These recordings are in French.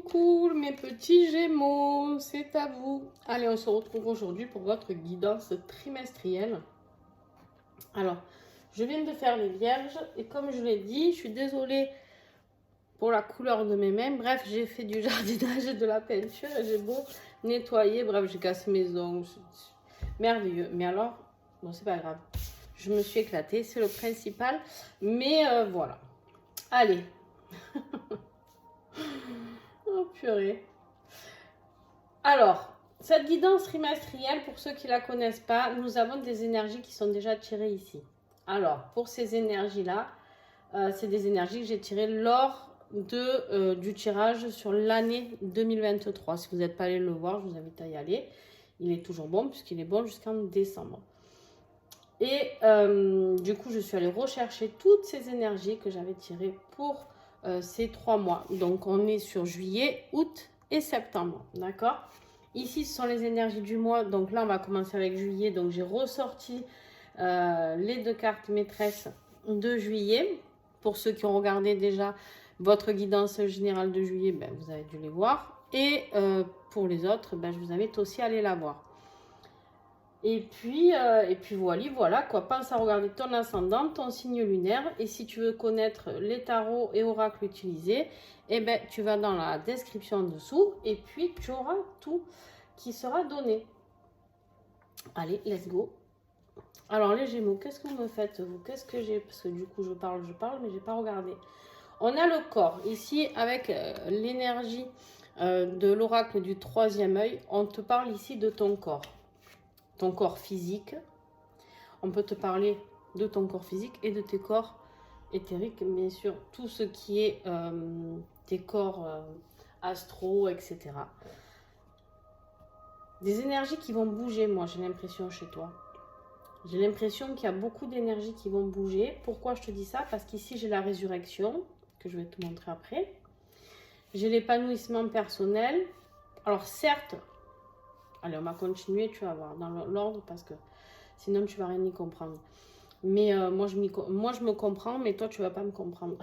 Coucou mes petits Gémeaux, c'est à vous. Allez, on se retrouve aujourd'hui pour votre guidance trimestrielle. Alors, je viens de faire les vierges et comme je l'ai dit, je suis désolée pour la couleur de mes mains. Bref, j'ai fait du jardinage et de la peinture et j'ai beau nettoyer. Bref, j'ai cassé mes ongles. Merveilleux. Mais alors, bon, c'est pas grave. Je me suis éclatée, c'est le principal. Mais voilà. Allez. Oh purée. Alors, cette guidance trimestrielle, pour ceux qui ne la connaissent pas, nous avons des énergies qui sont déjà tirées ici. Alors, pour ces énergies-là, c'est des énergies que j'ai tirées lors du tirage sur l'année 2023. Si vous n'êtes pas allé le voir, je vous invite à y aller. Il est toujours bon puisqu'il est bon jusqu'en décembre. Et du coup, je suis allée rechercher toutes ces énergies que j'avais tirées pour ces 3 mois. Donc, on est sur juillet, août et septembre. D'accord? Ici, ce sont les énergies du mois. Donc là, on va commencer avec juillet. Donc, j'ai ressorti les 2 cartes maîtresses de juillet. Pour ceux qui ont regardé déjà votre guidance générale de juillet, ben, vous avez dû les voir. Et pour les autres, ben, je vous invite aussi à aller la voir. Et puis voilà quoi. Pense à regarder ton ascendant, ton signe lunaire. Et si tu veux connaître les tarots et oracles utilisés, eh ben, tu vas dans la description en dessous. Et puis tu auras tout qui sera donné. Allez, let's go. Alors les Gémeaux, qu'est-ce que vous me faites vous? Qu'est-ce que j'ai? Parce que du coup je parle, mais j'ai pas regardé. On a le corps ici avec l'énergie de l'oracle du 3e œil. On te parle ici de ton corps. Ton corps physique. On peut te parler de ton corps physique et de tes corps éthériques, bien sûr, tout ce qui est tes corps astro, etc. Des énergies qui vont bouger, moi, j'ai l'impression chez toi. J'ai l'impression qu'il y a beaucoup d'énergies qui vont bouger. Pourquoi je te dis ça? Parce qu'ici, j'ai la résurrection, que je vais te montrer après. J'ai l'épanouissement personnel. Alors, certes, allez, on va continuer, tu vas voir, dans l'ordre, parce que sinon, tu ne vas rien y comprendre. Mais moi, je me comprends, mais toi, tu ne vas pas me comprendre.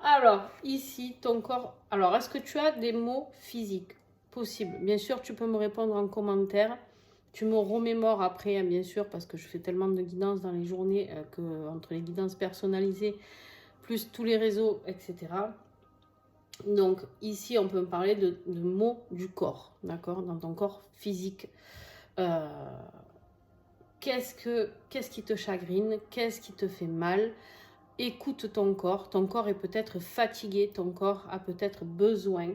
Alors, ici, ton corps... Alors, est-ce que tu as des mots physiques? Possible. Bien sûr, tu peux me répondre en commentaire. Tu me remémores après, hein, bien sûr, parce que je fais tellement de guidances dans les journées, entre les guidances personnalisées, plus tous les réseaux, etc. Donc, ici, on peut me parler de mots du corps, d'accord? Dans ton corps physique. Qu'est-ce qui te chagrine? Qu'est-ce qui te fait mal? Écoute ton corps. Ton corps est peut-être fatigué. Ton corps a peut-être besoin,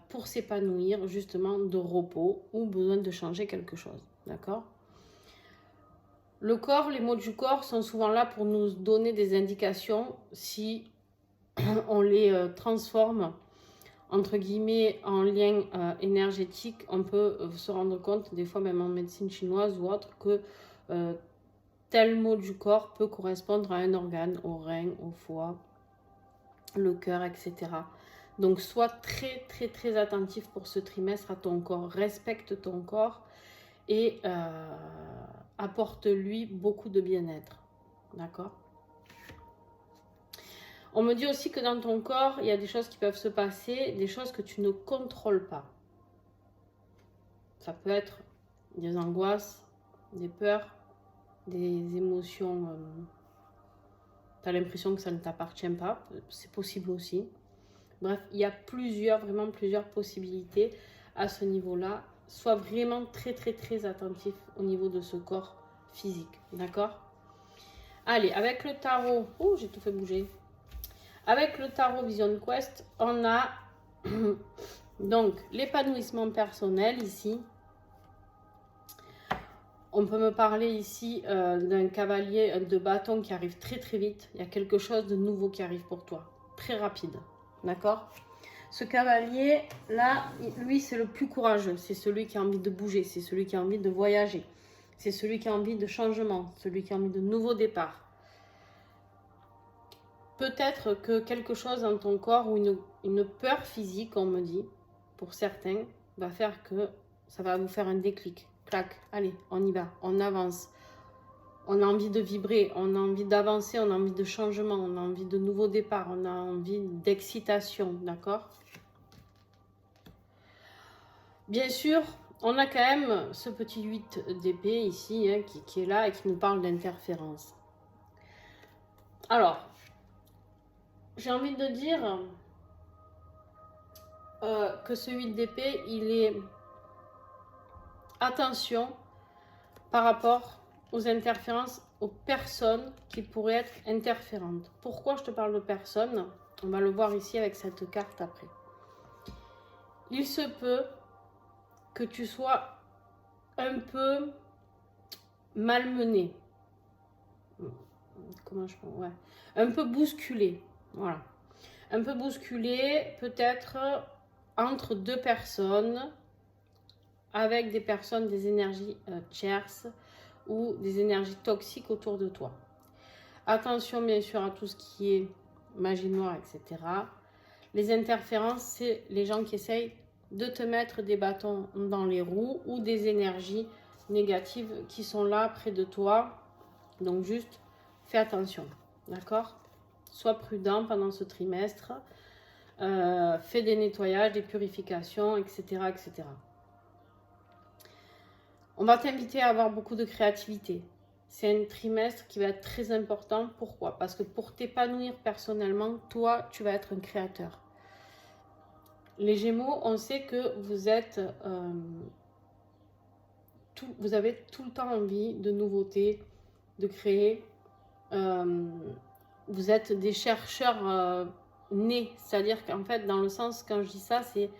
pour s'épanouir, justement, de repos ou besoin de changer quelque chose. D'accord? Le corps, les mots du corps sont souvent là pour nous donner des indications si on les transforme entre guillemets en lien énergétique. On peut se rendre compte, des fois même en médecine chinoise ou autre, que tel mot du corps peut correspondre à un organe, au rein, au foie, le cœur, etc. Donc sois très très très attentif pour ce trimestre à ton corps, respecte ton corps et apporte-lui beaucoup de bien-être, d'accord? On me dit aussi que dans ton corps, il y a des choses qui peuvent se passer, des choses que tu ne contrôles pas. Ça peut être des angoisses, des peurs, des émotions. Tu as l'impression que ça ne t'appartient pas. C'est possible aussi. Bref, il y a vraiment plusieurs possibilités à ce niveau-là. Sois vraiment très, très, très attentif au niveau de ce corps physique. D'accord? Allez, avec le tarot... Oh, j'ai tout fait bouger. Avec le tarot Vision Quest, on a donc l'épanouissement personnel ici. On peut me parler ici d'un cavalier de bâton qui arrive très très vite. Il y a quelque chose de nouveau qui arrive pour toi. Très rapide. D'accord? Ce cavalier là, lui c'est le plus courageux. C'est celui qui a envie de bouger. C'est celui qui a envie de voyager. C'est celui qui a envie de changement. Celui qui a envie de nouveaux départs. Peut-être que quelque chose dans ton corps ou une peur physique, on me dit, pour certains, va faire que ça va vous faire un déclic. Clac, allez, on y va, on avance. On a envie de vibrer, on a envie d'avancer, on a envie de changement, on a envie de nouveaux départs, on a envie d'excitation, d'accord? Bien sûr, on a quand même ce petit 8 d'épée ici, hein, qui est là et qui nous parle d'interférence. Alors, j'ai envie de dire que ce 8 d'épée, il est... Attention par rapport aux interférences, aux personnes qui pourraient être interférentes. Pourquoi je te parle de personnes? On va le voir ici avec cette carte après. Il se peut que tu sois un peu malmené. Comment je peux... Ouais. Un peu bousculé. Voilà. Un peu bousculé, peut-être entre deux personnes, avec des personnes, des énergies tierces ou des énergies toxiques autour de toi. Attention bien sûr à tout ce qui est magie noire, etc. Les interférences, c'est les gens qui essayent de te mettre des bâtons dans les roues ou des énergies négatives qui sont là près de toi. Donc juste, fais attention, d'accord? Sois prudent pendant ce trimestre. Fais des nettoyages, des purifications, etc., etc. On va t'inviter à avoir beaucoup de créativité. C'est un trimestre qui va être très important. Pourquoi? Parce que pour t'épanouir personnellement, toi, tu vas être un créateur. Les Gémeaux, on sait que vous êtes... vous avez tout le temps envie de nouveautés, de créer. Vous êtes des chercheurs nés. C'est-à-dire qu'en fait, dans le sens, quand je dis ça, c'est...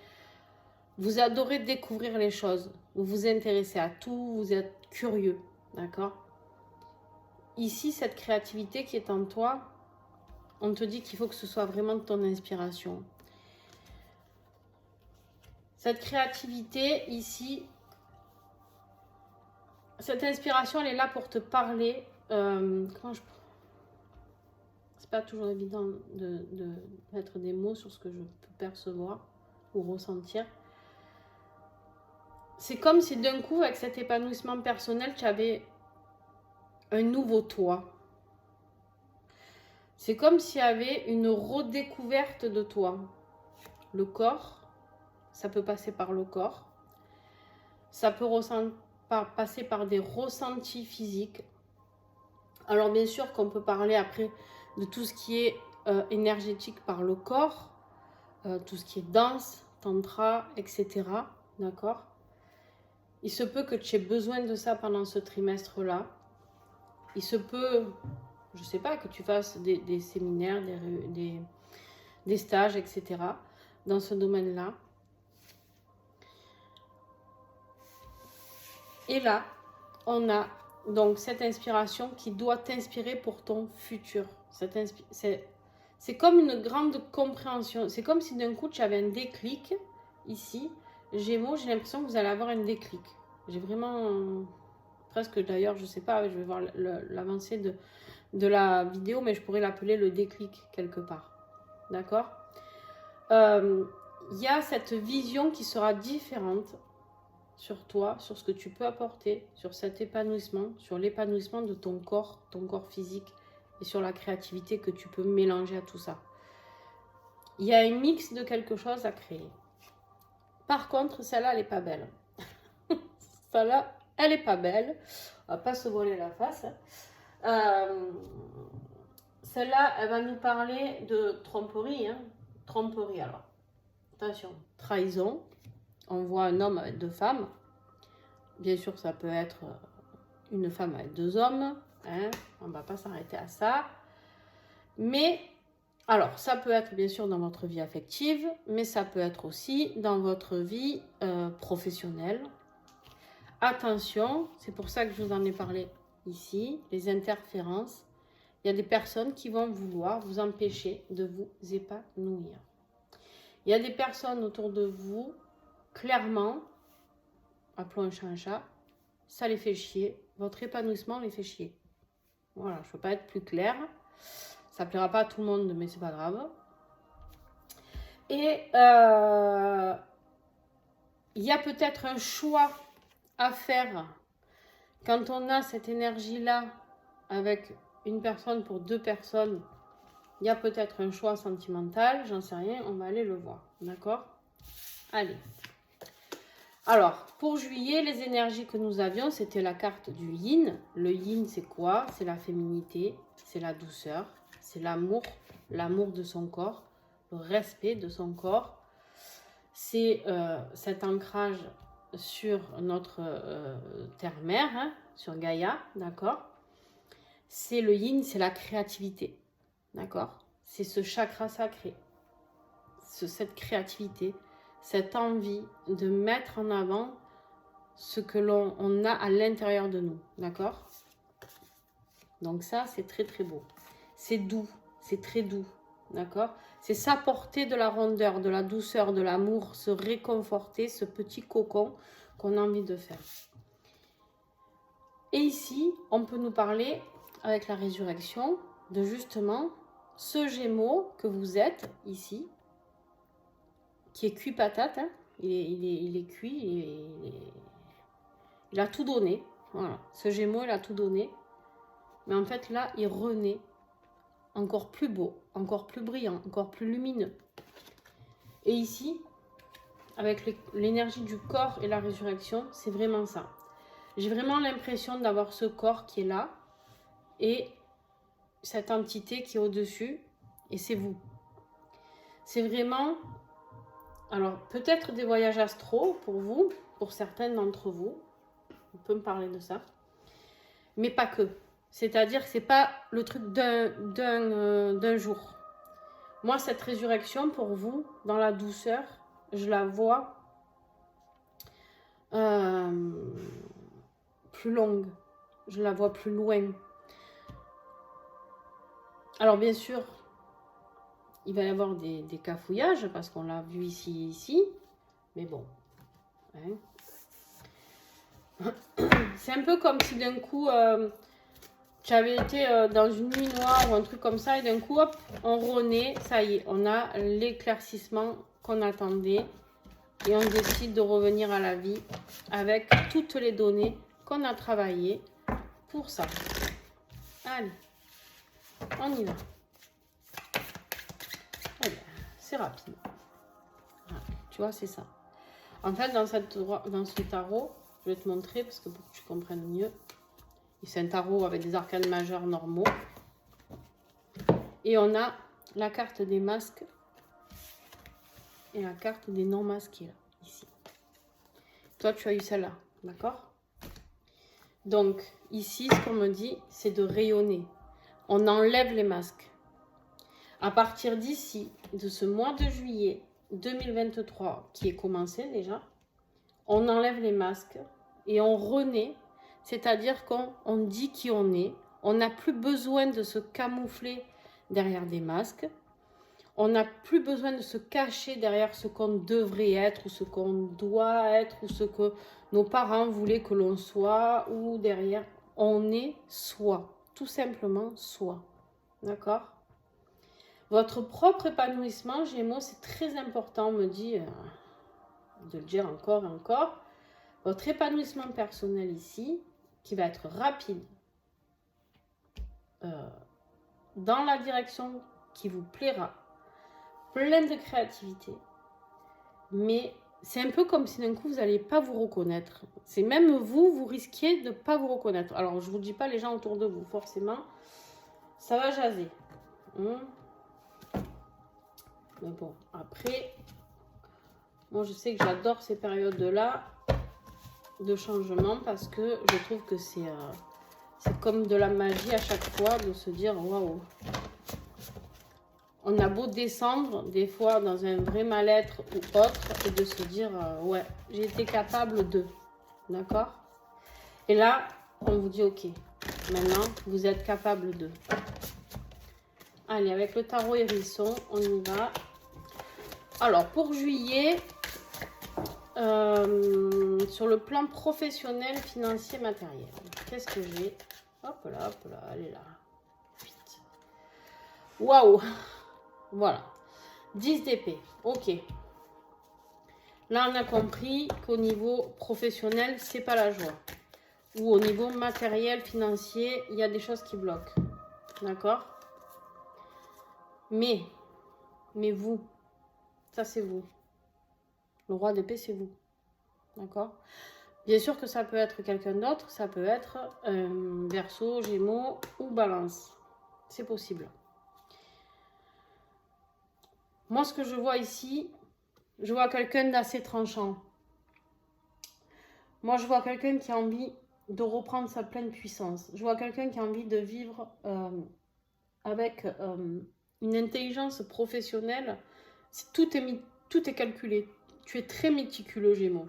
Vous adorez découvrir les choses. Vous vous intéressez à tout. Vous êtes curieux. D'accord? Ici, cette créativité qui est en toi, on te dit qu'il faut que ce soit vraiment de ton inspiration. Cette créativité, ici, cette inspiration, elle est là pour te parler. C'est pas toujours évident de mettre des mots sur ce que je peux percevoir ou ressentir. C'est comme si d'un coup, avec cet épanouissement personnel, tu avais un nouveau toi. C'est comme s'il y avait une redécouverte de toi. Le corps, ça peut passer par le corps. Ça peut passer par des ressentis physiques. Alors bien sûr qu'on peut parler après de tout ce qui est énergétique par le corps, tout ce qui est danse, tantra, etc. D'accord? Il se peut que tu aies besoin de ça pendant ce trimestre-là. Il se peut, je ne sais pas, que tu fasses des séminaires, des stages, etc. dans ce domaine-là. Et là, on a donc cette inspiration qui doit t'inspirer pour ton futur. C'est comme une grande compréhension. C'est comme si d'un coup, tu avais un déclic ici. Gémeaux, j'ai l'impression que vous allez avoir un déclic. J'ai vraiment... presque d'ailleurs, je ne sais pas, je vais voir l'avancée de la vidéo, mais je pourrais l'appeler le déclic quelque part. D'accord? Y a cette vision qui sera différente sur toi, sur ce que tu peux apporter, sur cet épanouissement, sur l'épanouissement de ton corps physique et sur la créativité que tu peux mélanger à tout ça. Il y a un mix de quelque chose à créer. Par contre, celle-là, elle n'est pas belle. Celle-là, elle n'est pas belle. On va pas se voiler la face. Celle-là, elle va nous parler de tromperie. Hein. Tromperie, alors. Attention, trahison. On voit un homme avec deux femmes. Bien sûr, ça peut être une femme avec deux hommes. Hein. On ne va pas s'arrêter à ça. Mais, alors, ça peut être bien sûr dans votre vie affective, mais ça peut être aussi dans votre vie professionnelle. Attention, c'est pour ça que je vous en ai parlé ici, les interférences. Il y a des personnes qui vont vouloir vous empêcher de vous épanouir. Il y a des personnes autour de vous, clairement, appelons un chat, ça les fait chier. Votre épanouissement les fait chier. Voilà, je ne peux pas être plus claire. Ça ne plaira pas à tout le monde, mais c'est pas grave. Et il y a peut-être un choix à faire quand on a cette énergie-là avec une personne pour 2 personnes, il y a peut-être un choix sentimental, j'en sais rien, on va aller le voir, d'accord? Allez. Alors, pour juillet, les énergies que nous avions, c'était la carte du yin. Le yin, c'est quoi? C'est la féminité, c'est la douceur, c'est l'amour, l'amour de son corps, le respect de son corps. C'est cet ancrage sur notre terre-mère, hein, sur Gaïa, d'accord? C'est le yin, c'est la créativité, d'accord? C'est ce chakra sacré, cette créativité, cette envie de mettre en avant ce que l'on a à l'intérieur de nous, d'accord? Donc ça, c'est très très beau. C'est doux, c'est très doux, d'accord? C'est s'apporter de la rondeur, de la douceur, de l'amour, se réconforter, ce petit cocon qu'on a envie de faire. Et ici, on peut nous parler, avec la résurrection, de justement ce Gémeaux que vous êtes ici, qui est cuit patate, hein. Il est cuit, il a tout donné. Voilà. Ce Gémeaux, il a tout donné. Mais en fait, là, il renaît encore plus beau, encore plus brillant, encore plus lumineux. Et ici, avec l'énergie du corps et la résurrection, c'est vraiment ça. J'ai vraiment l'impression d'avoir ce corps qui est là et cette entité qui est au-dessus, et c'est vous. C'est vraiment, alors peut-être des voyages astraux pour vous, pour certaines d'entre vous, on peut me parler de ça, mais pas que. C'est-à-dire que c'est pas le truc d'un jour. Moi, cette résurrection, pour vous, dans la douceur, je la vois plus longue. Je la vois plus loin. Alors, bien sûr, il va y avoir des cafouillages, parce qu'on l'a vu ici. Mais bon. Hein. C'est un peu comme si d'un coup... tu avais été dans une nuit noire ou un truc comme ça et d'un coup, hop, on renaît, ça y est, on a l'éclaircissement qu'on attendait et on décide de revenir à la vie avec toutes les données qu'on a travaillées pour ça. Allez, on y va. C'est rapide. Voilà, tu vois, c'est ça. En fait, dans ce tarot, je vais te montrer parce que pour que tu comprennes mieux. C'est un tarot avec des arcanes majeurs normaux. Et on a la carte des masques et la carte des non masqués, là, ici. Toi, tu as eu celle-là, d'accord? Donc, ici, ce qu'on me dit, c'est de rayonner. On enlève les masques. À partir d'ici, de ce mois de juillet 2023, qui est commencé déjà, on enlève les masques et on renaît. C'est-à-dire qu'on dit qui on est. On n'a plus besoin de se camoufler derrière des masques. On n'a plus besoin de se cacher derrière ce qu'on devrait être ou ce qu'on doit être ou ce que nos parents voulaient que l'on soit ou derrière. On est soi, tout simplement soi. D'accord? Votre propre épanouissement, Gémeaux, c'est très important, on me dit, de le dire encore et encore. Votre épanouissement personnel ici, qui va être rapide, dans la direction qui vous plaira, plein de créativité, mais c'est un peu comme si d'un coup vous n'allez pas vous reconnaître. C'est même vous risquez de ne pas vous reconnaître. Alors je ne vous dis pas les gens autour de vous, forcément, ça va jaser. Mais bon, après, moi je sais que j'adore ces périodes-là de changement parce que je trouve que c'est comme de la magie à chaque fois de se dire waouh. On a beau descendre des fois dans un vrai mal-être ou autre et de se dire ouais, j'ai été capable de. D'accord? Et là, on vous dit ok, maintenant vous êtes capable de. Allez, avec le tarot hérisson, on y va. Alors pour juillet, sur le plan professionnel, financier, matériel, qu'est-ce que j'ai? Hop là, elle est là. Vite. Waouh! Voilà. 10 d'épée. Ok. Là, on a compris qu'au niveau professionnel, c'est pas la joie. ou au niveau matériel, financier, il y a des choses qui bloquent. D'accord? Mais vous, ça c'est vous. Le roi d'épée, c'est vous. D'accord? Bien sûr que ça peut être quelqu'un d'autre, ça peut être Verseau, Gémeaux ou Balance. C'est possible. Moi, ce que je vois ici, je vois quelqu'un d'assez tranchant. Moi, je vois quelqu'un qui a envie de reprendre sa pleine puissance. Je vois quelqu'un qui a envie de vivre avec une intelligence professionnelle. Tout est calculé. Tu es très méticuleux, Gémeaux.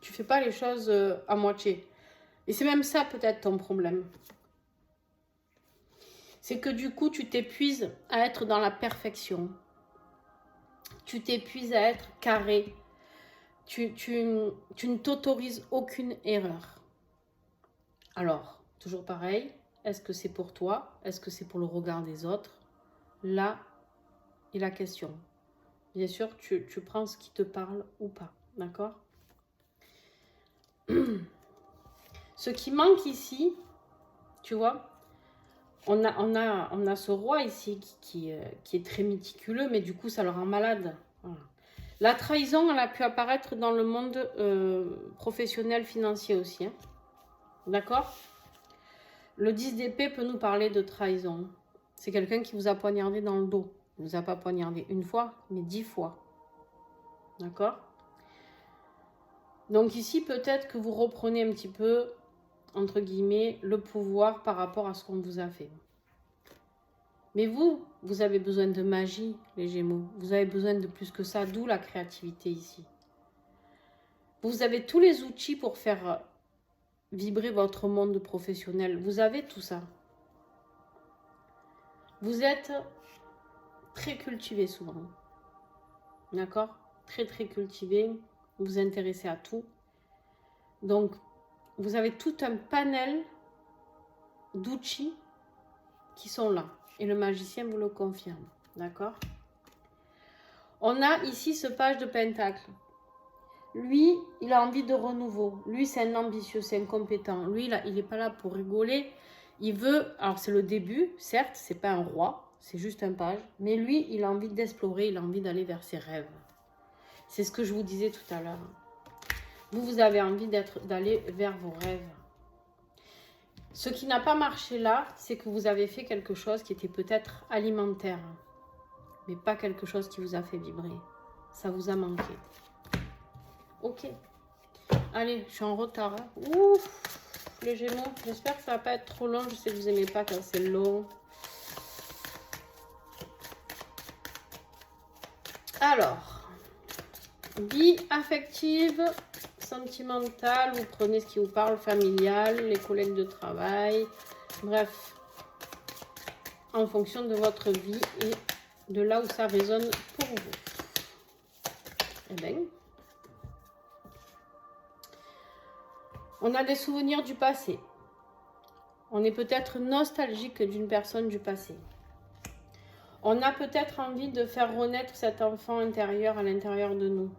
Tu ne fais pas les choses à moitié. Et c'est même ça peut-être ton problème. C'est que du coup, tu t'épuises à être dans la perfection. Tu t'épuises à être carré. Tu ne t'autorises aucune erreur. Alors, toujours pareil, est-ce que c'est pour toi? Est-ce que c'est pour le regard des autres? Là est la question. Bien sûr, tu prends ce qui te parle ou pas, d'accord? Ce qui manque ici, tu vois, on a ce roi ici qui est très méticuleux, mais du coup, ça le rend malade. Voilà. La trahison, elle a pu apparaître dans le monde professionnel, financier aussi. Hein. D'accord? Le 10 d'épée peut nous parler de trahison. C'est quelqu'un qui vous a poignardé dans le dos. Il ne vous a pas poignardé une fois, mais 10 fois. D'accord? Donc ici, peut-être que vous reprenez un petit peu, entre guillemets, le pouvoir par rapport à ce qu'on vous a fait. Mais vous avez besoin de magie, les Gémeaux. Vous avez besoin de plus que ça, d'où la créativité ici. Vous avez tous les outils pour faire vibrer votre monde professionnel. Vous avez tout ça. Vous êtes très cultivé souvent. D'accord? Très, très cultivé. Vous vous intéressez à tout. Donc, vous avez tout un panel d'outils qui sont là. Et le magicien vous le confirme. D'accord? On a ici ce page de pentacle. Lui, il a envie de renouveau. Lui, c'est un ambitieux, c'est un compétent. Lui, là, il n'est pas là pour rigoler. Il veut, alors c'est le début, certes, c'est pas un roi, c'est juste un page. Mais lui, il a envie d'explorer, il a envie d'aller vers ses rêves. C'est ce que je vous disais tout à l'heure. Vous avez envie d'aller vers vos rêves. Ce qui n'a pas marché là, c'est que vous avez fait quelque chose qui était peut-être alimentaire, mais pas quelque chose qui vous a fait vibrer. Ça vous a manqué. Ok. Allez, je suis en retard. Hein. Ouf, les Gémeaux. J'espère que ça va pas être trop long. Je sais que vous n'aimez pas quand c'est long. Alors, vie affective, sentimentale. Vous prenez ce qui vous parle, familial, les collègues de travail. Bref, en fonction de votre vie et de là où ça résonne pour vous. Eh bien, on a des souvenirs du passé. On est peut-être nostalgique d'une personne du passé. On a peut-être envie de faire renaître cet enfant intérieur à l'intérieur de nous.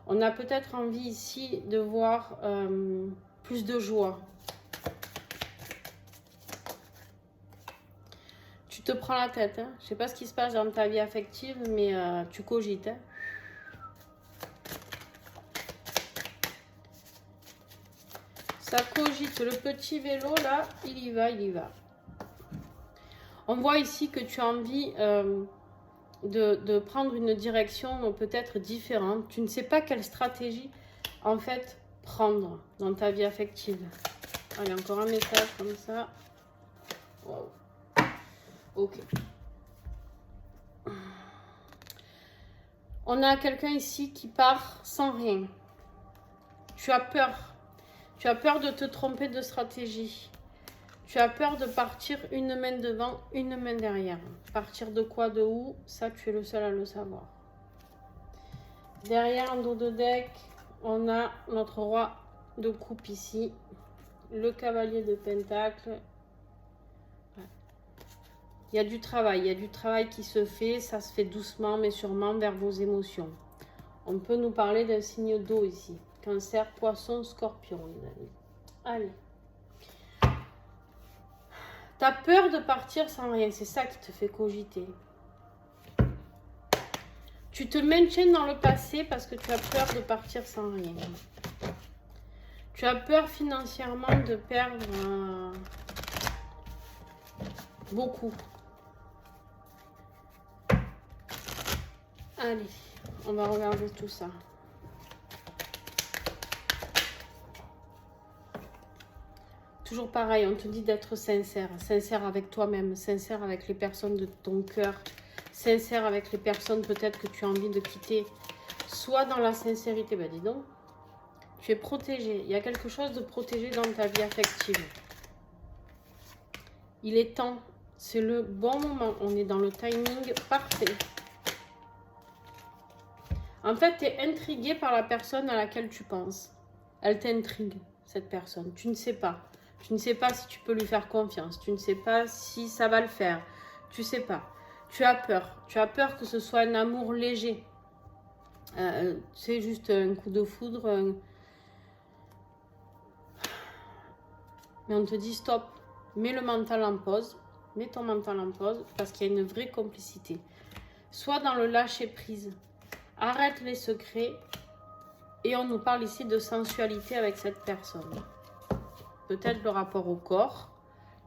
On a peut-être envie ici de voir plus de joie. Tu te prends la tête. Hein. Je ne sais pas ce qui se passe dans ta vie affective, mais tu cogites. Hein. Ça cogite. Le petit vélo, là, il y va, il y va. On voit ici que tu as envie de prendre une direction peut-être différente. Tu ne sais pas quelle stratégie, en fait, prendre dans ta vie affective. Allez, encore un message comme ça. Wow. Ok. On a quelqu'un ici qui part sans rien. Tu as peur. Tu as peur de te tromper de stratégie. Tu as peur de partir une main devant, une main derrière. Partir de quoi, de où, ça tu es le seul à le savoir. Derrière, en dos de deck, on a notre roi de coupe ici. Le cavalier de pentacle. Il y a du travail qui se fait. Ça se fait doucement mais sûrement vers vos émotions. On peut nous parler d'un signe d'eau ici. Cancer, poisson, scorpion, les amis. Allez. Tu as peur de partir sans rien. C'est ça qui te fait cogiter. Tu te maintiens dans le passé parce que tu as peur de partir sans rien. Tu as peur financièrement de perdre beaucoup. Allez, on va regarder tout ça. Toujours pareil, on te dit d'être sincère. Sincère avec toi-même, sincère avec les personnes de ton cœur, sincère avec les personnes peut-être que tu as envie de quitter. Sois dans la sincérité. Ben dis donc, tu es protégé. Il y a quelque chose de protégé dans ta vie affective. Il est temps. C'est le bon moment. On est dans le timing parfait. En fait, tu es intrigué par la personne à laquelle tu penses. Elle t'intrigue, cette personne. Tu ne sais pas. Tu ne sais pas si tu peux lui faire confiance. Tu ne sais pas si ça va le faire. Tu ne sais pas. Tu as peur. Tu as peur que ce soit un amour léger. C'est juste un coup de foudre. Mais on te dit stop. Mets le mental en pause. Mets ton mental en pause parce qu'il y a une vraie complicité. Sois dans le lâcher prise. Arrête les secrets. Et on nous parle ici de sensualité avec cette personne. Peut-être le rapport au corps,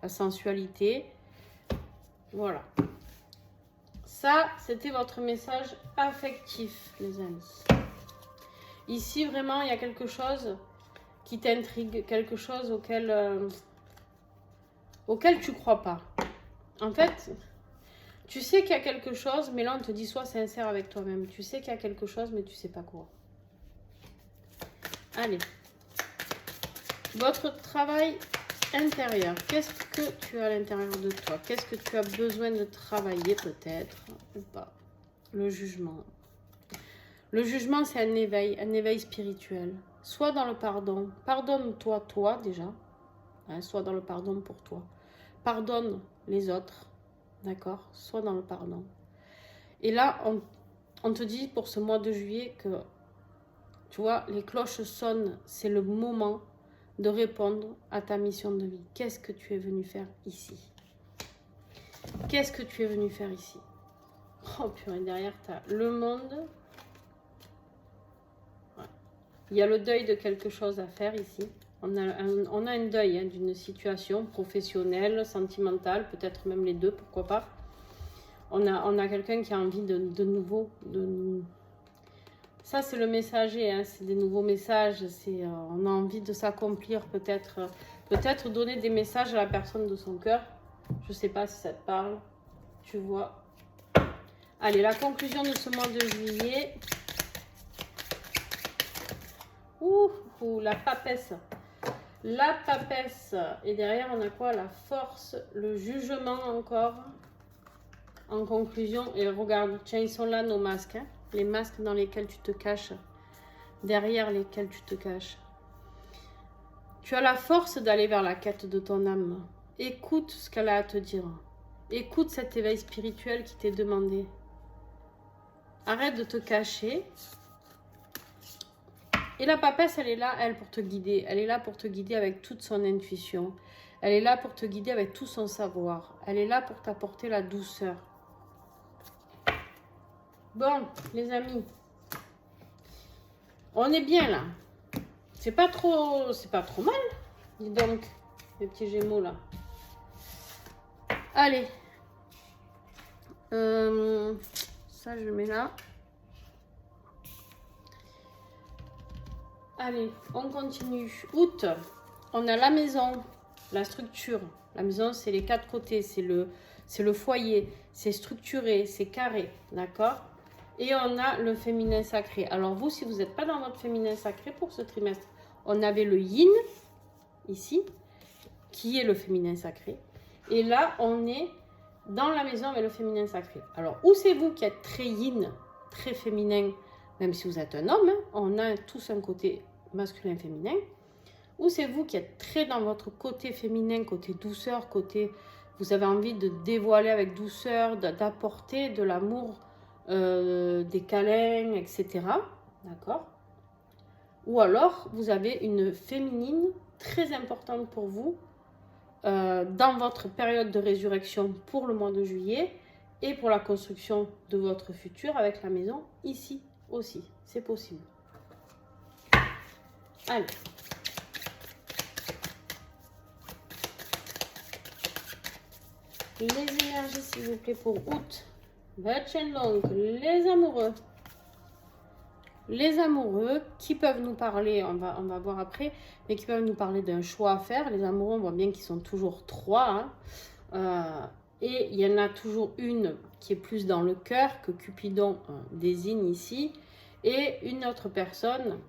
la sensualité. Voilà. Ça, c'était votre message affectif, les amis. Ici, vraiment, il y a quelque chose qui t'intrigue, quelque chose auquel tu ne crois pas. En fait, tu sais qu'il y a quelque chose, mais là, on te dit sois sincère avec toi-même. Tu sais qu'il y a quelque chose, mais tu ne sais pas quoi. Allez. Votre travail intérieur. Qu'est-ce que tu as à l'intérieur de toi? Qu'est-ce que tu as besoin de travailler peut-être ou pas? Le jugement. Le jugement, c'est un éveil spirituel. Sois dans le pardon. Pardonne-toi, toi déjà. Hein, sois dans le pardon pour toi. Pardonne les autres. D'accord? Sois dans le pardon. Et là, on te dit pour ce mois de juillet que, tu vois, les cloches sonnent. C'est le moment de répondre à ta mission de vie. Qu'est-ce que tu es venu faire ici? Qu'est-ce que tu es venu faire ici? Oh purée, derrière, tu as le monde. Ouais. Il y a le deuil de quelque chose à faire ici. On a un deuil hein, d'une situation professionnelle, sentimentale, peut-être même les deux, pourquoi pas. On a quelqu'un qui a envie de nouveau. Ça, c'est le messager, hein, c'est des nouveaux messages. On a envie de s'accomplir, peut-être donner des messages à la personne de son cœur. Je ne sais pas si ça te parle. Tu vois. Allez, la conclusion de ce mois de juillet. Ouh, la papesse. La papesse. Et derrière, on a quoi? La force, le jugement encore. En conclusion, et regarde, tiens, ils sont là nos masques. Hein, les masques dans lesquels tu te caches. Derrière lesquels tu te caches. Tu as la force d'aller vers la quête de ton âme. Écoute ce qu'elle a à te dire. Écoute cet éveil spirituel qui t'est demandé. Arrête de te cacher. Et la papesse, elle est là, elle, pour te guider. Elle est là pour te guider avec toute son intuition. Elle est là pour te guider avec tout son savoir. Elle est là pour t'apporter la douceur. Bon, les amis. On est bien là. C'est pas trop mal. Dis donc, les petits gémeaux là. Allez. Ça, je mets là. Allez, on continue. Août, on a la maison, la structure. La maison, c'est les quatre côtés, c'est le foyer, c'est structuré, c'est carré, d'accord? Et on a le féminin sacré. Alors vous, si vous n'êtes pas dans votre féminin sacré pour ce trimestre, on avait le yin, ici, qui est le féminin sacré. Et là, on est dans la maison avec le féminin sacré. Alors, où c'est vous qui êtes très yin, très féminin, même si vous êtes un homme, hein, on a tous un côté masculin-féminin. Ou c'est vous qui êtes très dans votre côté féminin, côté douceur, côté vous avez envie de dévoiler avec douceur, d'apporter de l'amour, des câlins, etc. D'accord? Ou alors, vous avez une féminine très importante pour vous, dans votre période de résurrection pour le mois de juillet et pour la construction de votre futur avec la maison ici aussi. C'est possible. Allez. Les énergies, s'il vous plaît, pour août. Donc, les amoureux. Les amoureux qui peuvent nous parler, on va voir après, mais qui peuvent nous parler d'un choix à faire. Les amoureux, on voit bien qu'ils sont toujours trois. Et il y en a toujours une qui est plus dans le cœur, que Cupidon désigne ici. Et une autre personne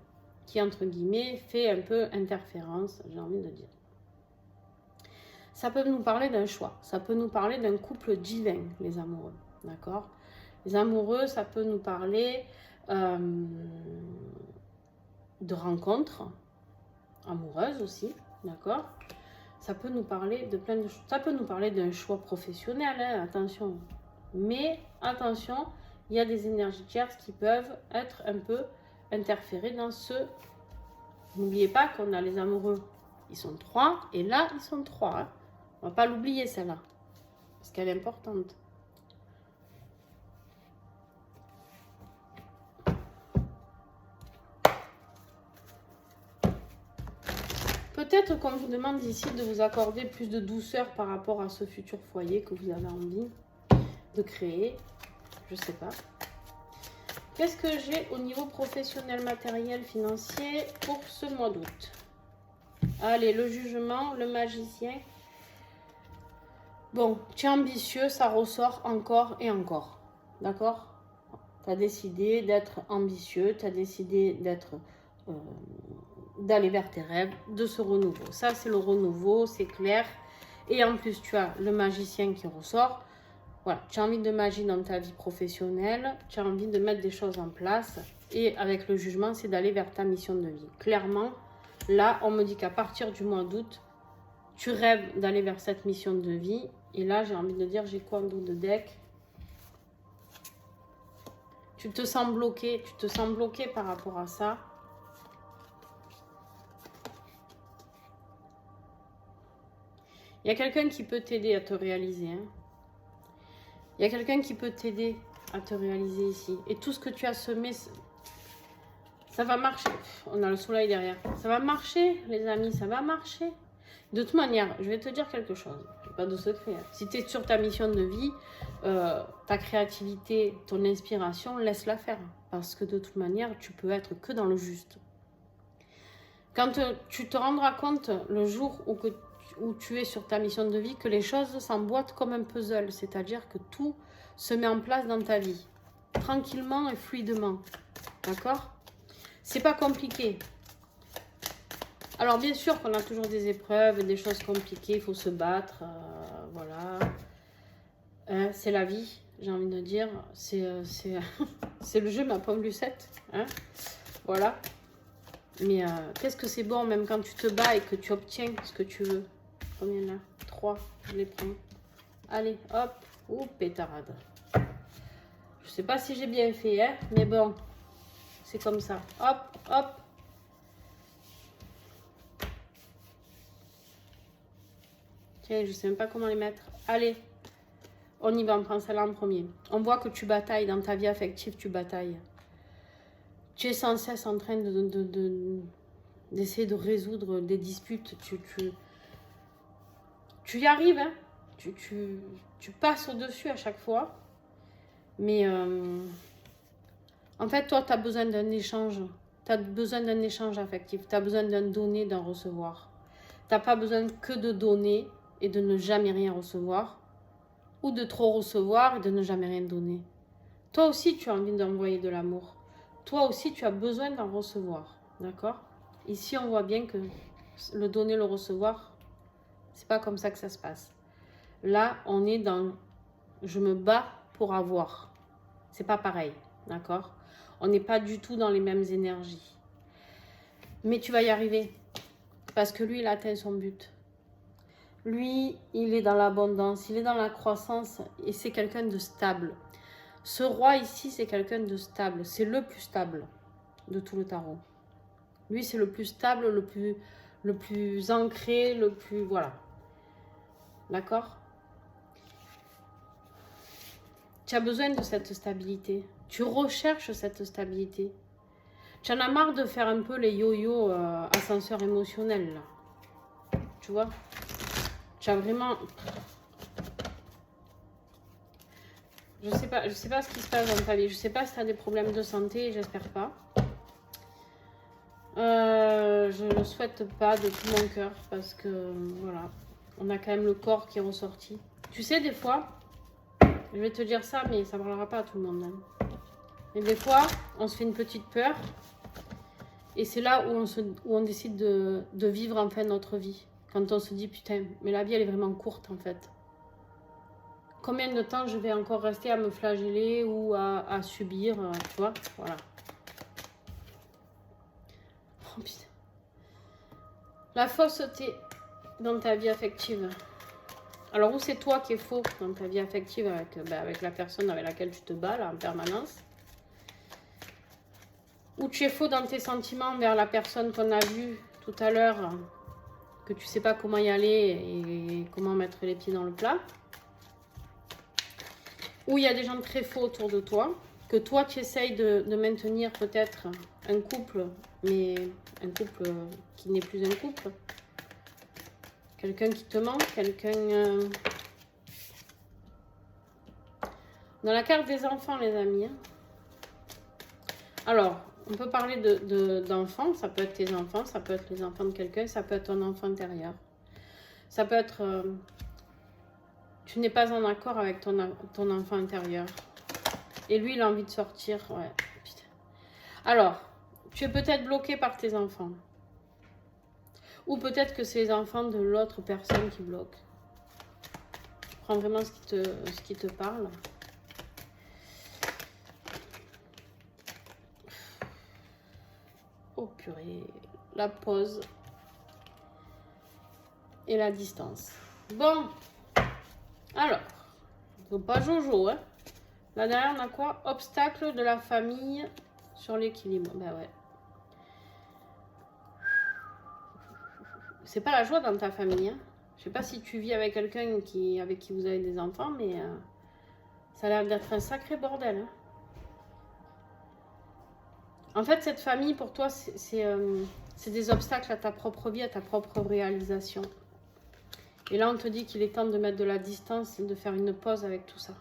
qui, entre guillemets, fait un peu interférence, j'ai envie de dire. Ça peut nous parler d'un choix. Ça peut nous parler d'un couple divin, les amoureux. D'accord? Les amoureux, ça peut nous parler de rencontres amoureuses aussi, d'accord? Ça peut nous parler de plein de choses. Ça peut nous parler d'un choix professionnel, hein, attention. Mais attention, il y a des énergies tierces qui peuvent être un peu interférées dans ce... N'oubliez pas qu'on a les amoureux, ils sont trois, et là, ils sont trois. Hein. On ne va pas l'oublier, celle-là, parce qu'elle est importante. Peut-être qu'on vous demande ici de vous accorder plus de douceur par rapport à ce futur foyer que vous avez envie de créer. Je ne sais pas. Qu'est-ce que j'ai au niveau professionnel, matériel, financier pour ce mois d'août? Allez, le jugement, le magicien. Bon, tu es ambitieux, ça ressort encore et encore. D'accord? Tu as décidé d'être ambitieux, tu as décidé d'être... d'aller vers tes rêves, de ce renouveau. Ça, c'est le renouveau, c'est clair. Et en plus, tu as le magicien qui ressort. Voilà, tu as envie de magie dans ta vie professionnelle, tu as envie de mettre des choses en place. Et avec le jugement, c'est d'aller vers ta mission de vie. Clairement, là, on me dit qu'à partir du mois d'août, tu rêves d'aller vers cette mission de vie. Et là, j'ai envie de dire, j'ai quoi en dos de deck? Tu te sens bloqué par rapport à ça. Il y a quelqu'un qui peut t'aider à te réaliser. Hein. Il y a quelqu'un qui peut t'aider à te réaliser ici. Et tout ce que tu as semé, ça va marcher. On a le soleil derrière. Ça va marcher, les amis, ça va marcher. De toute manière, je vais te dire quelque chose. Je n'ai pas de secret. Hein. Si tu es sur ta mission de vie, ta créativité, ton inspiration, laisse-la faire. Parce que de toute manière, tu peux être que dans le juste. Quand tu te rendras compte le jour où tu es sur ta mission de vie, que les choses s'emboîtent comme un puzzle, c'est-à-dire que tout se met en place dans ta vie, tranquillement et fluidement, d'accord? C'est pas compliqué. Alors bien sûr qu'on a toujours des épreuves, des choses compliquées, il faut se battre, voilà. C'est la vie, j'ai envie de dire, c'est le jeu, ma pauvre Lucette, hein, voilà. Mais qu'est-ce que c'est bon, même quand tu te bats et que tu obtiens ce que tu veux. Combien là? 3, je les prends. Allez, hop, ou pétarade. Je sais pas si j'ai bien fait, hein, mais bon, c'est comme ça. Hop, hop. Tiens, je sais même pas comment les mettre. Allez, on y va, on prend celle-là en premier. On voit que tu batailles dans ta vie affective, tu batailles. Tu es sans cesse en train d'essayer de résoudre des disputes. Tu y arrives, hein. Tu passes au-dessus à chaque fois. Mais en fait, toi, tu as besoin d'un échange. Tu as besoin d'un échange affectif. Tu as besoin d'un donner, d'un recevoir. Tu n'as pas besoin que de donner et de ne jamais rien recevoir. Ou de trop recevoir et de ne jamais rien donner. Toi aussi, tu as envie d'envoyer de l'amour. Toi aussi, tu as besoin d'en recevoir. D'accord? Ici, on voit bien que le donner, le recevoir, c'est pas comme ça que ça se passe. Là, on est dans je me bats pour avoir. C'est pas pareil, d'accord? On n'est pas du tout dans les mêmes énergies. Mais tu vas y arriver. Parce que lui, il a atteint son but. Lui, il est dans l'abondance, il est dans la croissance et c'est quelqu'un de stable. Ce roi ici, c'est quelqu'un de stable. C'est le plus stable de tout le tarot. Lui, c'est le plus stable, le plus ancré, le plus... Voilà. D'accord? Tu as besoin de cette stabilité. Tu recherches cette stabilité. Tu en as marre de faire un peu les yo-yo ascenseurs émotionnels, là. Tu vois? Tu as vraiment... Je sais pas ce qui se passe dans ta vie. Je sais pas si tu as des problèmes de santé, j'espère pas. Je ne le souhaite pas de tout mon cœur parce que, voilà, on a quand même le corps qui est ressorti. Tu sais, des fois... Je vais te dire ça, mais ça ne parlera pas à tout le monde. Hein. Mais des fois, on se fait une petite peur. Et c'est là où on décide de vivre enfin notre vie. Quand on se dit, putain, mais la vie, elle est vraiment courte, en fait. Combien de temps je vais encore rester à me flageller ou à subir, tu vois? Voilà. Oh, putain. La fausseté dans ta vie affective. Alors, où c'est toi qui es faux dans ta vie affective avec la personne avec laquelle tu te bats là, en permanence? Ou tu es faux dans tes sentiments vers la personne qu'on a vue tout à l'heure, que tu ne sais pas comment y aller et comment mettre les pieds dans le plat? Ou il y a des gens très faux autour de toi, que toi tu essayes de maintenir peut-être un couple, mais un couple qui n'est plus un couple. Quelqu'un qui te manque, quelqu'un... Dans la carte des enfants, les amis. Hein. Alors, on peut parler d'enfants, ça peut être tes enfants, ça peut être les enfants de quelqu'un, ça peut être ton enfant intérieur. Ça peut être... tu n'es pas en accord avec ton enfant intérieur. Et lui, il a envie de sortir. Ouais, putain. Alors, tu es peut-être bloqué par tes enfants. Ou peut-être que c'est les enfants de l'autre personne qui bloquent. Prends vraiment ce qui te parle. Oh purée. La pause. Et la distance. Bon. Alors. Faut pas jojo, hein. Là derrière, on a quoi? Obstacle de la famille sur l'équilibre. Ben ouais. C'est pas la joie dans ta famille. Hein. Je sais pas si tu vis avec quelqu'un avec qui vous avez des enfants, mais ça a l'air d'être un sacré bordel. Hein. En fait, cette famille, pour toi, c'est des obstacles à ta propre vie, à ta propre réalisation. Et là, on te dit qu'il est temps de mettre de la distance et de faire une pause avec tout ça.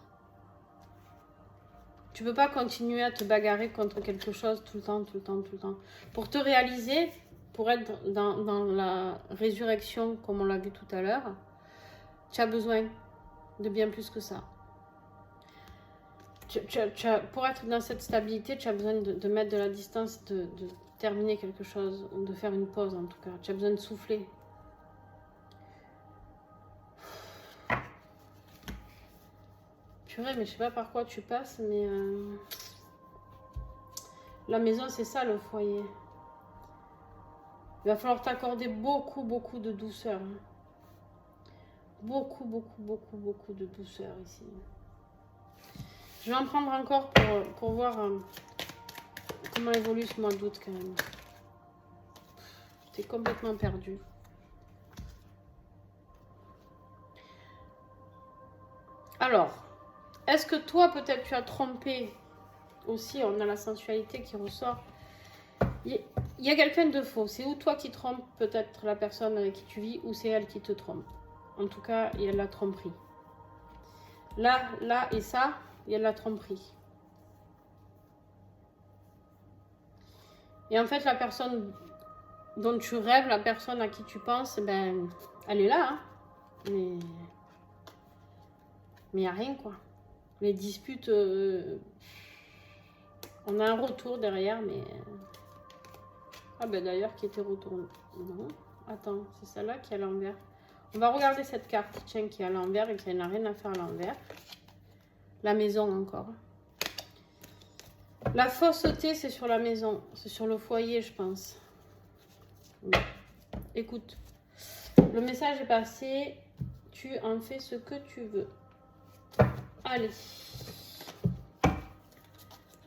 Tu peux pas continuer à te bagarrer contre quelque chose tout le temps, tout le temps, tout le temps. Pour te réaliser... Pour être dans la résurrection, comme on l'a vu tout à l'heure, tu as besoin de bien plus que ça. Pour être dans cette stabilité, tu as besoin de mettre de la distance, de terminer quelque chose, ou de faire une pause en tout cas. Tu as besoin de souffler. Purée, mais je sais pas par quoi tu passes, mais... La maison, c'est ça le foyer. Il va falloir t'accorder beaucoup, beaucoup de douceur. Beaucoup, beaucoup, beaucoup, beaucoup de douceur ici. Je vais en prendre encore pour voir comment évolue ce mois d'août quand même. T'es complètement perdu. Alors, est-ce que toi, peut-être, tu as trompé aussi? On a la sensualité qui ressort. Il y a quelqu'un de faux. C'est ou toi qui trompes peut-être la personne avec qui tu vis, ou c'est elle qui te trompe. En tout cas, il y a de la tromperie. Là et ça, il y a de la tromperie. Et en fait, la personne dont tu rêves, la personne à qui tu penses, ben, elle est là. Hein. Mais il n'y a rien, quoi. Les disputes, on a un retour derrière, mais... Ah ben d'ailleurs, qui était retourné. Non, attends, c'est celle-là qui est à l'envers. On va regarder cette carte, tiens, qui est à l'envers et qui n'a rien à faire à l'envers. La maison encore. La fausseté, c'est sur la maison. C'est sur le foyer, je pense. Bon. Écoute, le message est passé. Tu en fais ce que tu veux. Allez.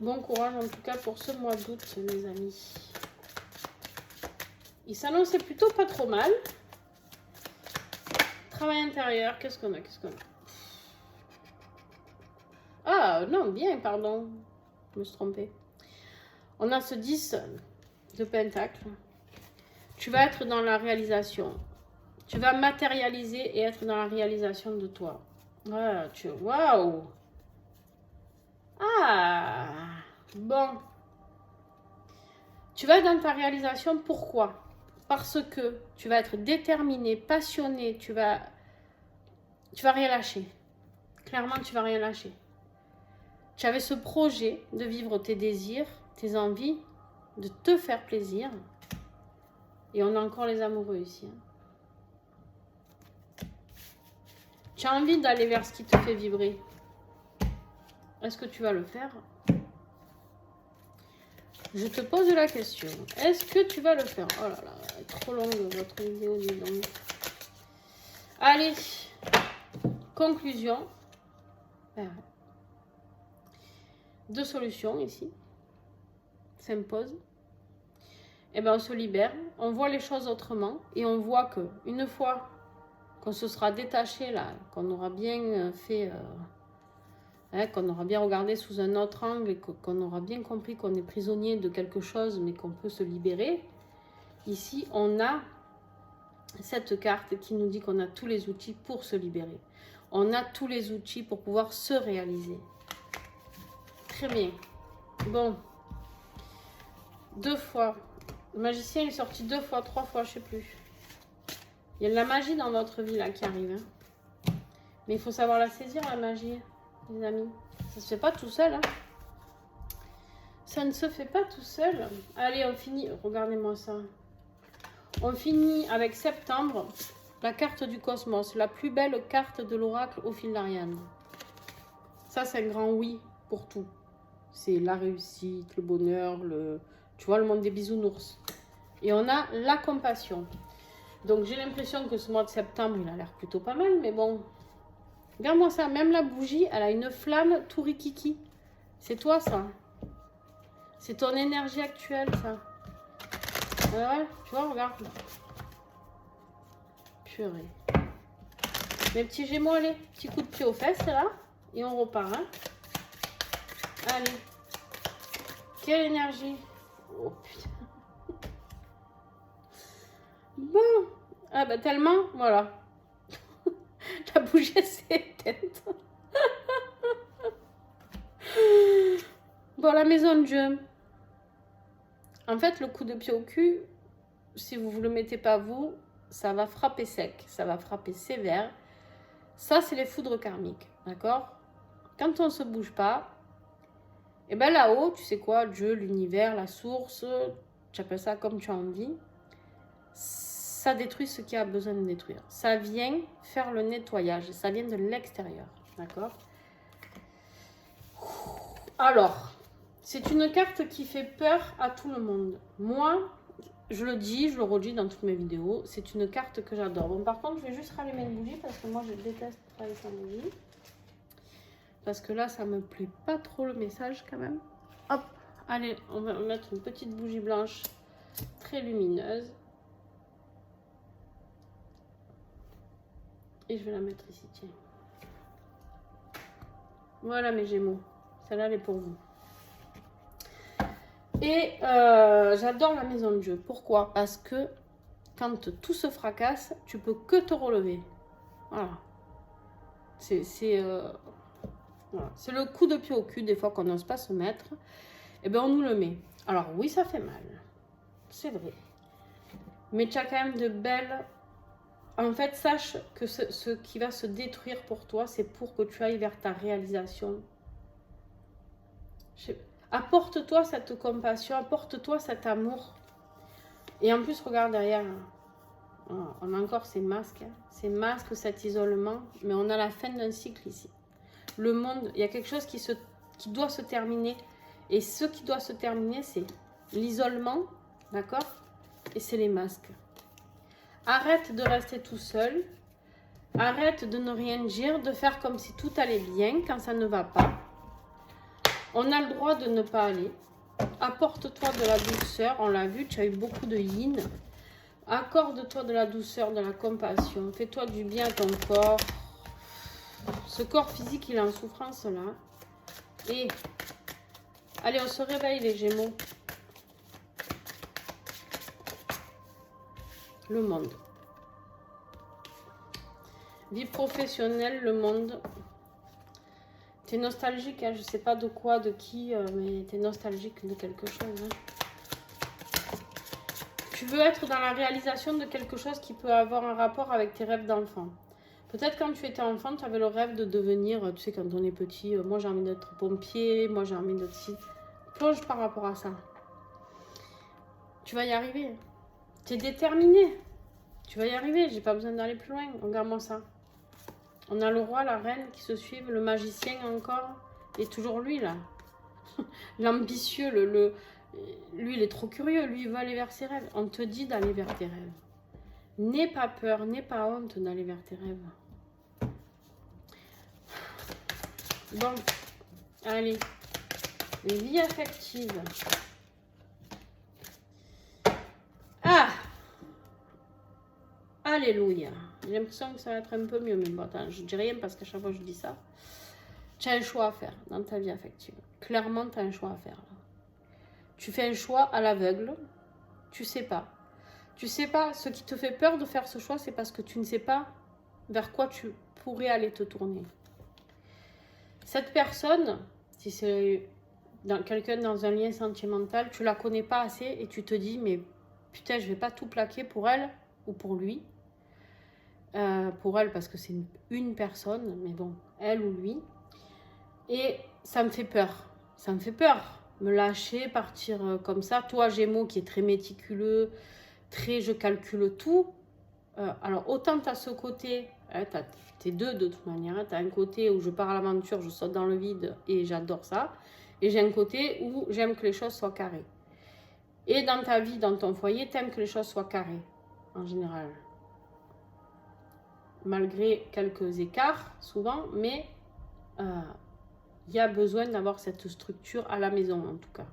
Bon courage en tout cas pour ce mois d'août, mes amis. Il s'annonçait plutôt pas trop mal. travail intérieur, qu'est-ce qu'on a? Ah, non, bien, pardon. Je me suis trompée. On a ce 10 de pentacle. Tu vas être dans la réalisation. Tu vas matérialiser et être dans la réalisation de toi. Voilà, waouh! Ah! Bon. Tu vas dans ta réalisation, pourquoi? Parce que tu vas être déterminé, passionné, tu vas rien lâcher. Clairement, tu vas rien lâcher. Tu avais ce projet de vivre tes désirs, tes envies, de te faire plaisir. Et on a encore les amoureux ici. Tu as envie d'aller vers ce qui te fait vibrer. Est-ce que tu vas le faire? Je te pose la question. Est-ce que tu vas le faire? Oh là là, elle est trop longue votre vidéo, dis donc. Allez, conclusion. Deux solutions ici s'imposent. Et bien on se libère, on voit les choses autrement et on voit que une fois qu'on se sera détaché là, qu'on aura bien fait, qu'on aura bien regardé sous un autre angle et qu'on aura bien compris qu'on est prisonnier de quelque chose mais qu'on peut se libérer, ici on a cette carte qui nous dit qu'on a tous les outils pour se libérer. On a tous les outils pour pouvoir se réaliser. Très bien. Bon. 2 fois. Le magicien est sorti 2 fois, 3 fois, je sais plus. Il y a de la magie dans votre vie là qui arrive. Hein. Mais il faut savoir la saisir, la magie, les amis. Ça se fait pas tout seul. Hein. Ça ne se fait pas tout seul. Allez, on finit. Regardez-moi ça. On finit avec septembre, la carte du cosmos, la plus belle carte de l'oracle au fil d'Ariane. Ça, c'est un grand oui pour tout. C'est la réussite, le bonheur, tu vois, le monde des bisounours. Et on a la compassion. Donc, j'ai l'impression que ce mois de septembre, il a l'air plutôt pas mal, mais bon. Regarde-moi ça, même la bougie, elle a une flamme tout rikiki. C'est toi, ça. C'est ton énergie actuelle, ça. Ouais, tu vois, regarde. Purée. Mes petits gémeaux, allez. Petit coup de pied aux fesses, là. Et on repart, hein. Allez. Quelle énergie. Oh, putain. Bon. Ah, bah, tellement, voilà. La bougie s'est éteinte. Bon, la maison de Dieu. En fait, le coup de pied au cul, si vous ne le mettez pas vous, ça va frapper sec, ça va frapper sévère. Ça, c'est les foudres karmiques, d'accord? Quand on ne se bouge pas, et bien là-haut, tu sais quoi, Dieu, l'univers, la source, tu appelles ça comme tu as envie, ça détruit ce qui a besoin de détruire. Ça vient faire le nettoyage, ça vient de l'extérieur, d'accord? Alors, c'est une carte qui fait peur à tout le monde. Moi, je le dis, je le redis dans toutes mes vidéos, c'est une carte que j'adore. Bon, par contre, je vais juste rallumer une bougie parce que moi, je déteste travailler sans bougie. Parce que là, ça me plaît pas trop le message quand même. Hop, allez, on va mettre une petite bougie blanche très lumineuse. Et je vais la mettre ici, tiens. Voilà mes gémeaux. Celle-là, elle est pour vous. Et j'adore la maison de Dieu. Pourquoi? Parce que quand tout se fracasse, tu peux que te relever. Voilà. C'est le coup de pied au cul des fois qu'on n'ose pas se mettre. Et bien on nous le met. Alors oui, ça fait mal. C'est vrai. Mais tu as quand même de belles... En fait, sache que ce qui va se détruire pour toi, c'est pour que tu ailles vers ta réalisation. Apporte-toi cette compassion, apporte-toi cet amour. Et en plus, regarde derrière. On a encore ces masques. Ces masques, cet isolement. Mais on a la fin d'un cycle ici. Le monde, il y a quelque chose qui doit se terminer. Et ce qui doit se terminer, c'est l'isolement. D'accord? Et c'est les masques. Arrête de rester tout seul. Arrête de ne rien dire, de faire comme si tout allait bien quand ça ne va pas. On a le droit de ne pas aller. Apporte-toi de la douceur. On l'a vu, tu as eu beaucoup de yin. Accorde-toi de la douceur, de la compassion. Fais-toi du bien à ton corps. Ce corps physique, il est en souffrance là. Et allez, on se réveille les Gémeaux. Le monde. Vie professionnelle, le monde. T'es nostalgique, hein, je sais pas de quoi, de qui, mais t'es nostalgique de quelque chose. Hein. Tu veux être dans la réalisation de quelque chose qui peut avoir un rapport avec tes rêves d'enfant. Peut-être quand tu étais enfant, tu avais le rêve de devenir, tu sais, quand on est petit, moi j'ai envie d'être pompier, moi j'ai envie d'être ci. Plonge par rapport à ça. Tu vas y arriver. Tu es déterminé. Tu vas y arriver, j'ai pas besoin d'aller plus loin. Regarde-moi ça. On a le roi, la reine qui se suivent, le magicien encore, et toujours lui là. L'ambitieux, lui il est trop curieux, lui il veut aller vers ses rêves. On te dit d'aller vers tes rêves. N'aie pas peur, n'aie pas honte d'aller vers tes rêves. Bon, allez, les vies affectives. Ah, alléluia. J'ai l'impression que ça va être un peu mieux, mais bon, attends, je dis rien parce qu'à chaque fois je dis ça. Tu as un choix à faire dans ta vie affective. Clairement, tu as un choix à faire. Là. Tu fais un choix à l'aveugle. Tu sais pas. Tu sais pas. Ce qui te fait peur de faire ce choix, c'est parce que tu ne sais pas vers quoi tu pourrais aller te tourner. Cette personne, si c'est quelqu'un dans un lien sentimental, tu la connais pas assez et tu te dis, mais putain, je vais pas tout plaquer pour elle ou pour lui. Pour elle, parce que c'est une personne, mais bon, elle ou lui. Et ça me fait peur. Ça me fait peur. Me lâcher, partir comme ça. Toi, Gémeaux, qui est très méticuleux, très je calcule tout. Alors, autant tu as ce côté, hein, t'es deux de toute manière. Hein, tu as un côté où je pars à l'aventure, je saute dans le vide et j'adore ça. Et j'ai un côté où j'aime que les choses soient carrées. Et dans ta vie, dans ton foyer, tu aimes que les choses soient carrées, en général. Malgré quelques écarts, souvent, mais il y a besoin d'avoir cette structure à la maison, en tout cas.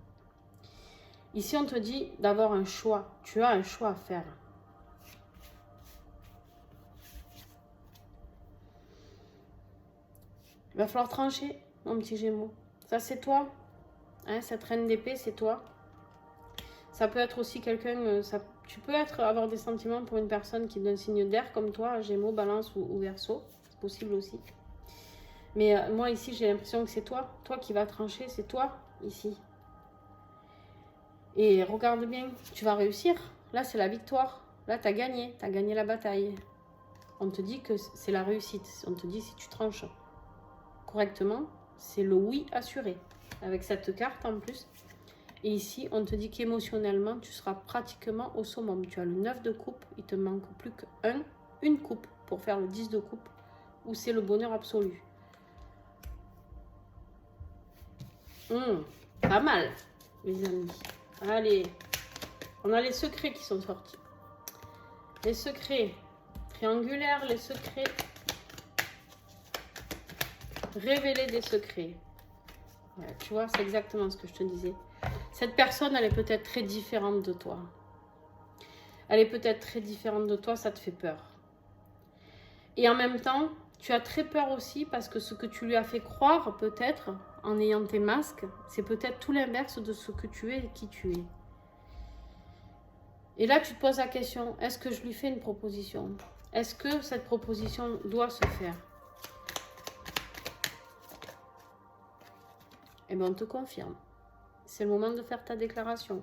Ici, on te dit d'avoir un choix. Tu as un choix à faire. Il va falloir trancher, mon petit Gémeaux. Ça, c'est toi. Hein, cette reine d'épée, c'est toi. Ça peut être aussi quelqu'un... tu peux avoir des sentiments pour une personne qui est d'un signe d'air, comme toi, Gémeaux, Balance ou Verseau. C'est possible aussi. Mais moi, ici, j'ai l'impression que c'est toi. Toi qui vas trancher, c'est toi, ici. Et regarde bien, tu vas réussir. Là, c'est la victoire. Là, tu as gagné. Tu as gagné la bataille. On te dit que c'est la réussite. On te dit si tu tranches correctement, c'est le oui assuré. Avec cette carte en plus. Et ici, on te dit qu'émotionnellement, tu seras pratiquement au summum. Tu as le 9 de coupe. Il te manque plus qu'une coupe pour faire le 10 de coupe. Où c'est le bonheur absolu. Pas mal, les amis. Allez, on a les secrets qui sont sortis. Les secrets triangulaires, les secrets. Révéler des secrets. Ouais, tu vois, c'est exactement ce que je te disais. Cette personne, elle est peut-être très différente de toi. Elle est peut-être très différente de toi, ça te fait peur. Et en même temps, tu as très peur aussi parce que ce que tu lui as fait croire, peut-être, en ayant tes masques, c'est peut-être tout l'inverse de ce que tu es et qui tu es. Et là, tu te poses la question, est-ce que je lui fais une proposition? Est-ce que cette proposition doit se faire? Eh bien, on te confirme. C'est le moment de faire ta déclaration.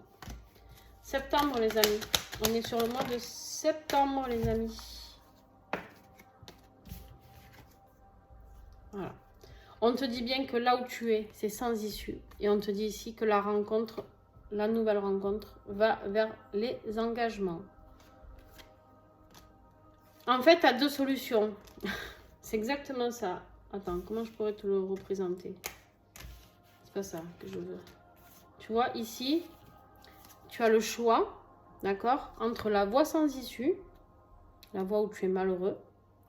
Septembre, les amis. On est sur le mois de septembre, les amis. Voilà. On te dit bien que là où tu es, c'est sans issue. Et on te dit ici que la rencontre, la nouvelle rencontre, va vers les engagements. En fait, tu as deux solutions. C'est exactement ça. Attends, comment je pourrais te le représenter? C'est pas ça que je veux. Tu vois, ici, tu as le choix, d'accord, entre la voie sans issue, la voie où tu es malheureux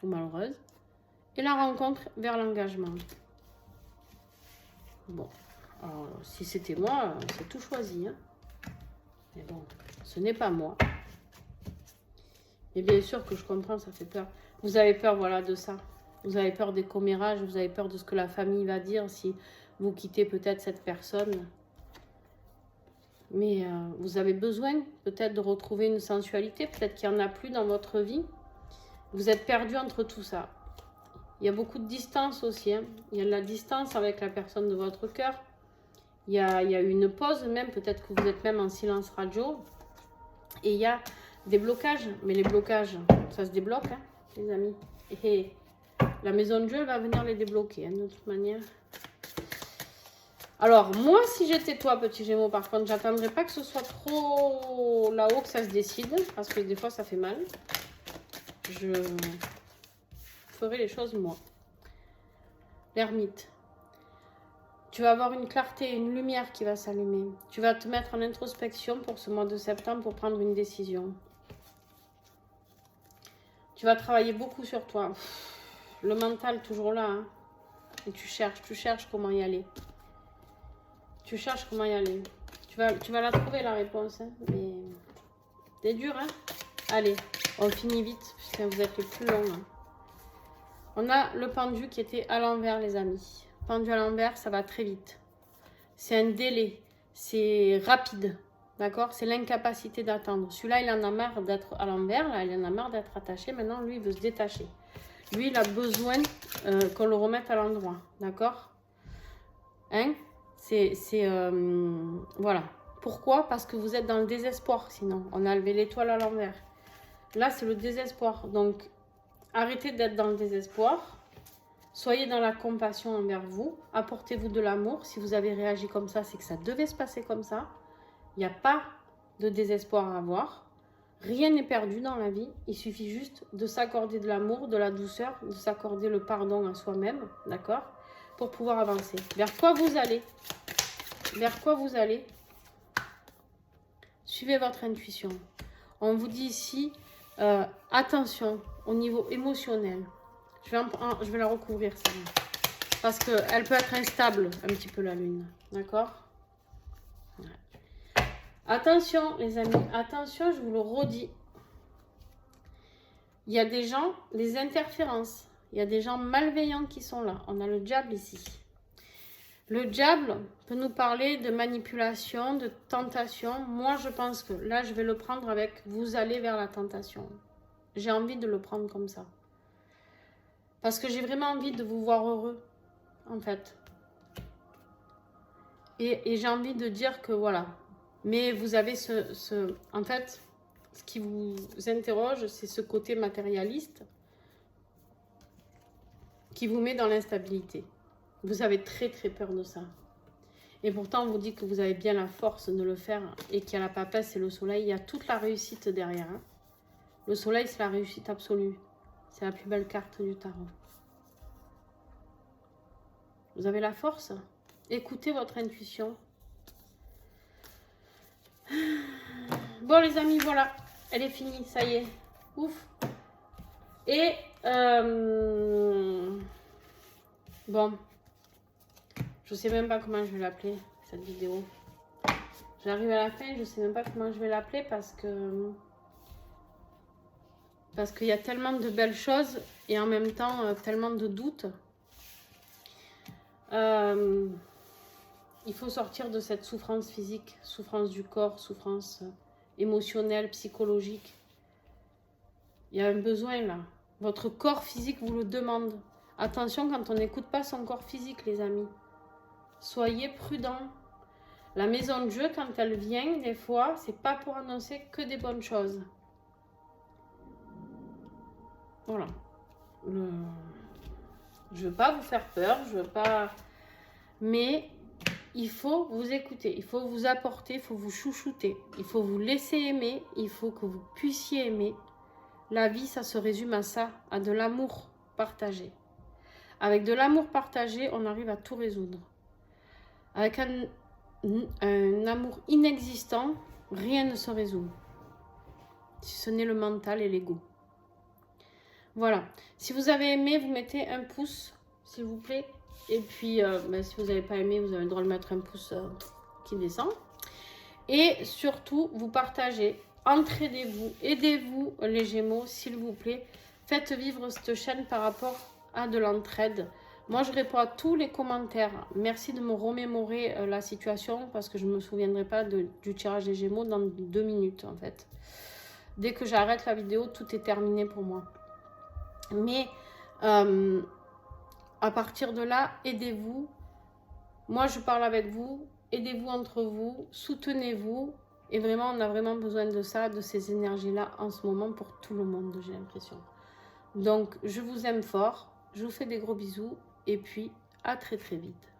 ou malheureuse, et la rencontre vers l'engagement. Bon, alors, si c'était moi, c'est tout choisi. Hein. Mais bon, ce n'est pas moi. Et bien sûr que je comprends, ça fait peur. Vous avez peur, voilà, de ça. Vous avez peur des commérages, vous avez peur de ce que la famille va dire si vous quittez peut-être cette personne. Mais vous avez besoin peut-être de retrouver une sensualité. Peut-être qu'il n'y en a plus dans votre vie. Vous êtes perdu entre tout ça. Il y a beaucoup de distance aussi. Hein. Il y a de la distance avec la personne de votre cœur. Il y a eu une pause même. Peut-être que vous êtes même en silence radio. Et il y a des blocages. Mais les blocages, ça se débloque, hein, les amis. Et la maison de Dieu va venir les débloquer, hein, de toute manière. Alors, moi, si j'étais toi, petit Gémeaux, par contre, j'attendrai pas que ce soit trop là-haut que ça se décide. Parce que des fois, ça fait mal. Je ferai les choses moi. L'ermite. Tu vas avoir une clarté, une lumière qui va s'allumer. Tu vas te mettre en introspection pour ce mois de septembre pour prendre une décision. Tu vas travailler beaucoup sur toi. Le mental toujours là. Hein. Et tu cherches comment y aller. Tu cherches comment y aller. Tu vas la trouver la réponse. Hein. Mais c'est dur, hein. Allez, on finit vite puisque vous êtes le plus long. Hein. On a le pendu qui était à l'envers, les amis. Pendu à l'envers, ça va très vite. C'est un délai. C'est rapide. D'accord? C'est l'incapacité d'attendre. Celui-là, il en a marre d'être à l'envers. Là, il en a marre d'être attaché. Maintenant, lui, il veut se détacher. Lui, il a besoin qu'on le remette à l'endroit. D'accord? Hein? Voilà. Pourquoi? Parce que vous êtes dans le désespoir, sinon. On a levé l'étoile à l'envers. Là, c'est le désespoir. Donc, arrêtez d'être dans le désespoir. Soyez dans la compassion envers vous. Apportez-vous de l'amour. Si vous avez réagi comme ça, c'est que ça devait se passer comme ça. Il n'y a pas de désespoir à avoir. Rien n'est perdu dans la vie. Il suffit juste de s'accorder de l'amour, de la douceur, de s'accorder le pardon à soi-même. D'accord? Pour pouvoir avancer. Vers quoi vous allez? Vers quoi vous allez? Suivez votre intuition. On vous dit ici, attention au niveau émotionnel. Je vais la recouvrir, celle-là. Parce qu'elle peut être instable, un petit peu, la lune. D'accord? Ouais. Attention, les amis. Attention, je vous le redis. Il y a des gens, des interférences. Il y a des gens malveillants qui sont là. On a le diable ici. Le diable peut nous parler de manipulation, de tentation. Moi, je pense que là, je vais le prendre avec « vous allez vers la tentation ». J'ai envie de le prendre comme ça. Parce que j'ai vraiment envie de vous voir heureux, en fait. Et j'ai envie de dire que voilà. Mais vous avez en fait, ce qui vous interroge, c'est ce côté matérialiste qui vous met dans l'instabilité. Vous avez très très peur de ça. Et pourtant, on vous dit que vous avez bien la force de le faire et qu'il y a la papesse et le soleil. Il y a toute la réussite derrière. Hein. Le soleil, c'est la réussite absolue. C'est la plus belle carte du tarot. Vous avez la force. Écoutez votre intuition. Bon, les amis, voilà. Elle est finie, ça y est. Ouf. Et, bon. Je sais même pas comment je vais l'appeler, cette vidéo. J'arrive à la fin, je sais même pas comment je vais l'appeler parce qu'il y a tellement de belles choses et en même temps tellement de doutes. Il faut sortir de cette souffrance physique, souffrance du corps, souffrance émotionnelle, psychologique. Il y a un besoin là. Votre corps physique vous le demande. Attention quand on n'écoute pas son corps physique, les amis. Soyez prudents. La maison de Dieu, quand elle vient, des fois, c'est pas pour annoncer que des bonnes choses. Voilà. Je veux pas vous faire peur, je veux pas... Mais il faut vous écouter, il faut vous apporter, il faut vous chouchouter, il faut vous laisser aimer, il faut que vous puissiez aimer. La vie, ça se résume à ça, à de l'amour partagé. Avec de l'amour partagé, on arrive à tout résoudre. Avec un amour inexistant, rien ne se résout. Si ce n'est le mental et l'ego. Voilà. Si vous avez aimé, vous mettez un pouce, s'il vous plaît. Et puis, si vous n'avez pas aimé, vous avez le droit de mettre un pouce qui descend. Et surtout, vous partagez. entraidez-vous, aidez-vous les Gémeaux, s'il vous plaît. Faites vivre cette chaîne par rapport à de l'entraide. Moi, je réponds à tous les commentaires. Merci de me remémorer la situation parce que je ne me souviendrai pas du tirage des Gémeaux dans 2 minutes, en fait. Dès que j'arrête la vidéo, tout est terminé pour moi. Mais à partir de là, aidez-vous. Moi, je parle avec vous. Aidez-vous entre vous. Soutenez-vous. Et vraiment, on a vraiment besoin de ça, de ces énergies-là en ce moment pour tout le monde, j'ai l'impression. Donc, je vous aime fort. Je vous fais des gros bisous. Et puis, à très très vite.